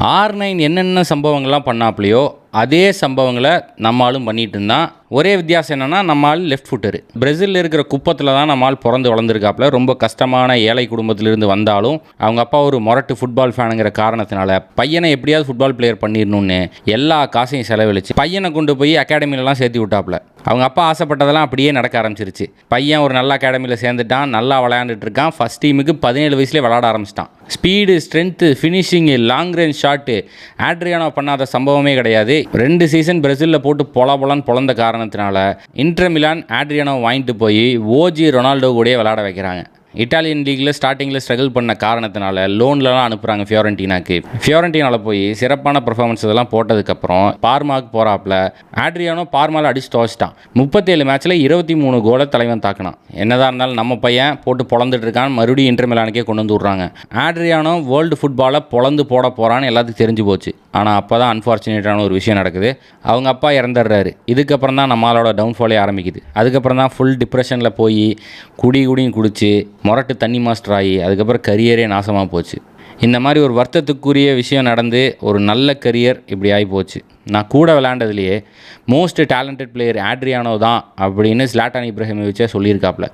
R9 என்னென்ன சம்பவங்கள்லாம் பண்ணாப்லையோ அதே சம்பவங்களை நம்மளும் பண்ணிட்டு இருந்தான். ஒரே வித்தியாசம் என்னென்னா, நம்மால் லெஃப்ட் ஃபுட்டரு. பிரேசிலில் இருக்கிற குப்பத்தில் தான் நம்மால் பிறந்து வளர்ந்துருக்காப்புல. ரொம்ப கஷ்டமான ஏழை குடும்பத்திலிருந்து வந்தாலும் அவங்க அப்பா ஒரு மொரட்டு ஃபுட்பால் ஃபேனுங்கிற காரணத்தினால பையனை எப்படியாவது ஃபுட்பால் பிளேயர் பண்ணிடணும்னு எல்லா காசையும் செலவழிச்சு பையனை கொண்டு போய் அகாடமிலலாம் சேர்த்து விட்டாப்புல. அவங்க அப்பா ஆசைப்பட்டதெல்லாம் அப்படியே நடக்க ஆரம்பிச்சிருச்சு. பையன் ஒரு நல்ல அகாடமியில் சேர்ந்துட்டான், நல்லா விளையாண்டுட்டு இருக்கான். ஃபஸ்ட் டீமுக்கு 17 வயசுலேயே விளையாட ஆரம்பிச்சிட்டான். Speed, strength, finishing, long range shot Adriano பண்ணாத சம்பவமே கிடையாது. 2 சீசன் பிரேசிலில் போட்டு பொலன்னு பொழந்த காரணத்தினால இன்டர் மிலான் ஆட்ரியானோ வாங்கிட்டு போய் ஓஜி ரொனால்டோ கூடயே விளையாட வைக்கிறாங்க. இட்டாலியன் லீக்கில் ஸ்டார்டிங்கில் ஸ்ட்ரகிள் பண்ண காரணத்தினால லோன்லலாம் அனுப்புகிறாங்க ஃபியோரண்டினாக்கு. ஃபியோரண்டினாவில் போய் சிறப்பான பர்ஃபார்மன்ஸ் இதெல்லாம் போட்டதுக்கப்புறம் பார்மாவுக்கு போகிறாப்புல. ஆட்ரியானோ பார்மாவில் அடிச்சு துவச்சிட்டான். 37 மேட்ச்சில் 23 கோலை தலைவன் தாக்கினான். என்னதான் இருந்தாலும் நம்ம பையன் போட்டு பொழந்துட்டு இருக்கான். மறுபடியும் இன்டர் மிலானுக்கே கொண்டு வந்து விட்றாங்க. ஆட்ரியானோ வேர்ல்டு ஃபுட்பாலை பொழந்து போட போகிறான்னு எல்லாத்துக்கும் தெரிஞ்சு போச்சு. ஆனால் அப்போ தான் அன்ஃபார்ச்சுனேட்டான ஒரு விஷயம் நடக்குது. அவங்க அப்பா இறந்துடுறாரு. இதுக்கப்புறம் தான் நம்மளோட டவுன்ஃபாலே ஆரம்பிக்குது. அதுக்கப்புறம் தான் ஃபுல் டிப்ரெஷனில் போய் குடியும் குடிச்சு மொரட்டு தண்ணி மாஸ்டர் ஆகி அதுக்கப்புறம் கரியரே நாசமாக போச்சு. இந்த மாதிரி ஒரு வருத்தத்துக்குரிய விஷயம் நடந்து ஒரு நல்ல கரியர் இப்படி ஆகி போச்சு. நான் கூட விளையாண்டதுலேயே மோஸ்ட் டேலண்டட் பிளேயர் ஆட்ரியானோ தான் அப்படின்னு ஸ்லாட்டான் இப்ராஹிமோவிச்சே சொல்லியிருக்காப்புல.